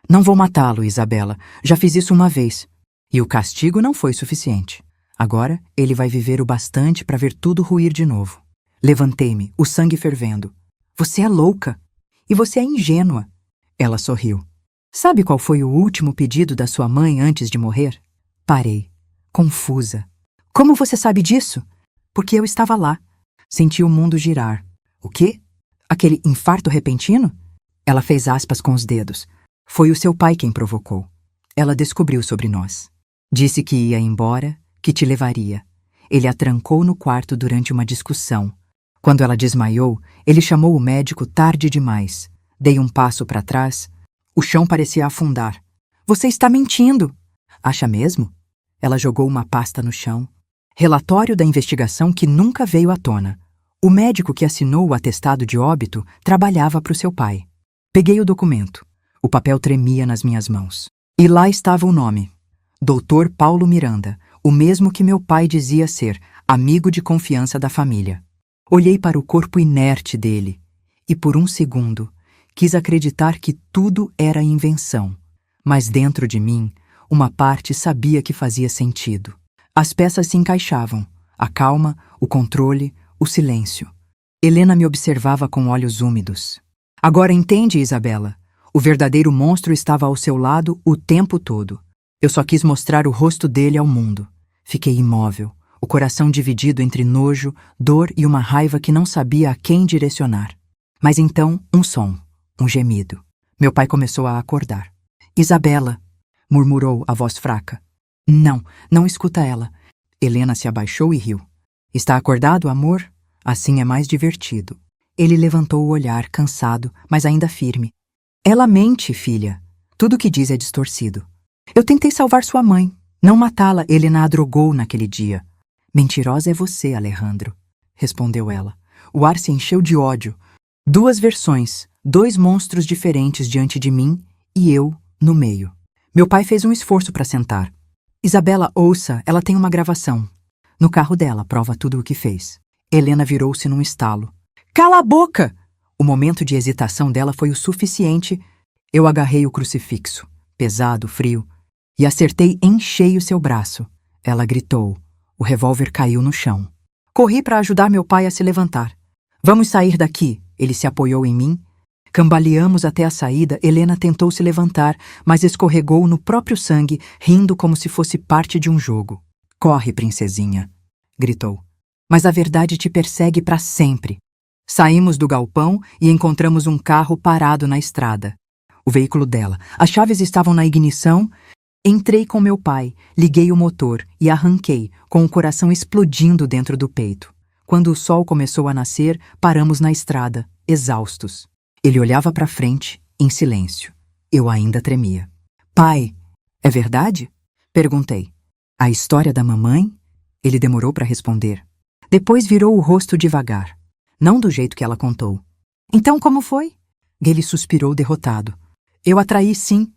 Não vou matá-lo, Isabela. Já fiz isso uma vez. E o castigo não foi suficiente. Agora ele vai viver o bastante para ver tudo ruir de novo. Levantei-me, o sangue fervendo. Você é louca. E você é ingênua. Ela sorriu. Sabe qual foi o último pedido da sua mãe antes de morrer? Parei, confusa. Como você sabe disso? Porque eu estava lá. Senti o mundo girar. O quê? Aquele infarto repentino? Ela fez aspas com os dedos. Foi o seu pai quem provocou. Ela descobriu sobre nós. Disse que ia embora, que te levaria. Ele a trancou no quarto durante uma discussão. Quando ela desmaiou, ele chamou o médico tarde demais. Dei um passo para trás. O chão parecia afundar. Você está mentindo! Acha mesmo? Ela jogou uma pasta no chão. Relatório da investigação que nunca veio à tona. O médico que assinou o atestado de óbito trabalhava para o seu pai. Peguei o documento. O papel tremia nas minhas mãos. E lá estava o nome. Dr. Paulo Miranda, o mesmo que meu pai dizia ser, amigo de confiança da família. Olhei para o corpo inerte dele e, por um segundo, quis acreditar que tudo era invenção. Mas dentro de mim, uma parte sabia que fazia sentido. As peças se encaixavam. A calma, o controle, o silêncio. Helena me observava com olhos úmidos. Agora entende, Isabela? O verdadeiro monstro estava ao seu lado o tempo todo. Eu só quis mostrar o rosto dele ao mundo. Fiquei imóvel, o o coração dividido entre nojo, dor e uma raiva que não sabia a quem direcionar. Mas então, um som, um gemido. Meu pai começou a acordar. Isabela, murmurou a voz fraca. Não, não escuta ela. Helena se abaixou e riu. Está acordado, amor? Assim é mais divertido. Ele levantou o olhar, cansado, mas ainda firme. Ela mente, filha. Tudo o que diz é distorcido. Eu tentei salvar sua mãe. Não matá-la, Helena a drogou naquele dia. Mentirosa é você, Alejandro, respondeu ela. O ar se encheu de ódio. 2 versões, 2 monstros diferentes diante de mim e eu no meio. Meu pai fez um esforço para sentar. Isabela, ouça, ela tem uma gravação. No carro dela, prova tudo o que fez. Helena virou-se num estalo. Cala a boca! O momento de hesitação dela foi o suficiente. Eu agarrei o crucifixo, pesado, frio, e acertei em cheio seu braço. Ela gritou. O revólver caiu no chão. Corri para ajudar meu pai a se levantar. Vamos sair daqui. Ele se apoiou em mim. Cambaleamos até a saída. Helena tentou se levantar, mas escorregou no próprio sangue, rindo como se fosse parte de um jogo. Corre, princesinha, gritou. Mas a verdade te persegue para sempre. Saímos do galpão e encontramos um carro parado na estrada. O veículo dela. As chaves estavam na ignição. Entrei com meu pai, liguei o motor e arranquei, com o coração explodindo dentro do peito. Quando o sol começou a nascer, paramos na estrada, exaustos. Ele olhava para frente, em silêncio. Eu ainda tremia. Pai, é verdade? Perguntei. A história da mamãe? Ele demorou para responder. Depois virou o rosto devagar. Não do jeito que ela contou. Então como foi? Ele suspirou derrotado. Eu a traí, sim.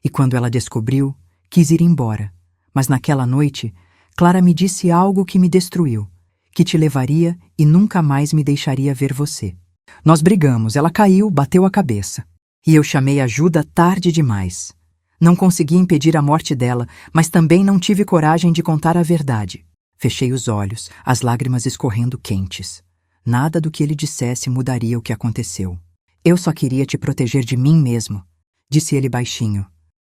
E quando ela descobriu, quis ir embora. Mas naquela noite, Clara me disse algo que me destruiu. Que te levaria e nunca mais me deixaria ver você. Nós brigamos, ela caiu, bateu a cabeça. E eu chamei ajuda tarde demais. Não consegui impedir a morte dela, mas também não tive coragem de contar a verdade. Fechei os olhos, as lágrimas escorrendo quentes. Nada do que ele dissesse mudaria o que aconteceu. Eu só queria te proteger de mim mesmo, disse ele baixinho.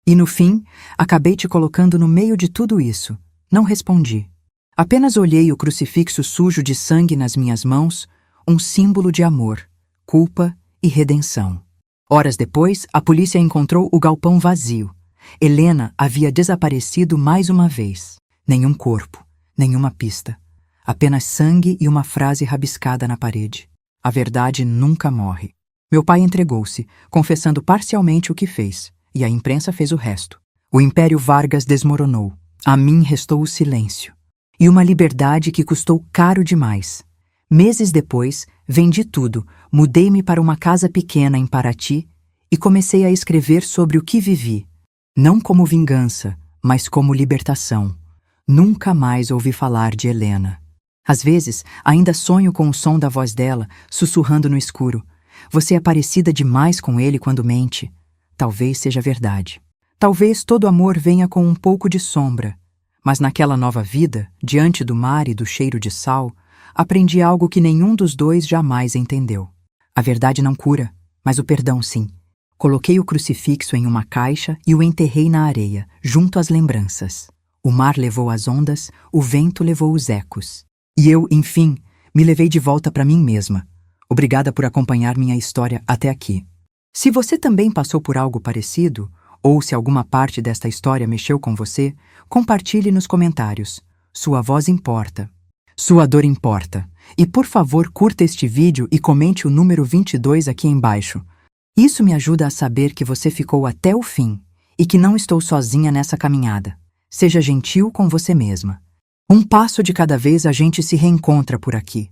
E no fim, acabei te colocando no meio de tudo isso. Não respondi. Apenas olhei o crucifixo sujo de sangue nas minhas mãos, um símbolo de amor, culpa e redenção. Horas depois, a polícia encontrou o galpão vazio. Helena havia desaparecido mais uma vez. Nenhum corpo, nenhuma pista. Apenas sangue e uma frase rabiscada na parede. A verdade nunca morre. Meu pai entregou-se, confessando parcialmente o que fez, e a imprensa fez o resto. O Império Vargas desmoronou. A mim restou o silêncio. E uma liberdade que custou caro demais. Meses depois, vendi tudo, mudei-me para uma casa pequena em Paraty e comecei a escrever sobre o que vivi. Não como vingança, mas como libertação. Nunca mais ouvi falar de Helena. Às vezes, ainda sonho com o som da voz dela, sussurrando no escuro. Você é parecida demais com ele quando mente. Talvez seja verdade. Talvez todo amor venha com um pouco de sombra. Mas naquela nova vida, diante do mar e do cheiro de sal, aprendi algo que nenhum dos dois jamais entendeu. A verdade não cura, mas o perdão sim. Coloquei o crucifixo em uma caixa e o enterrei na areia, junto às lembranças. O mar levou as ondas, o vento levou os ecos. E eu, enfim, me levei de volta para mim mesma. Obrigada por acompanhar minha história até aqui. Se você também passou por algo parecido, ou se alguma parte desta história mexeu com você, compartilhe nos comentários. Sua voz importa. Sua dor importa. E por favor, curta este vídeo e comente o número 22 aqui embaixo. Isso me ajuda a saber que você ficou até o fim e que não estou sozinha nessa caminhada. Seja gentil com você mesma. Um passo de cada vez a gente se reencontra por aqui.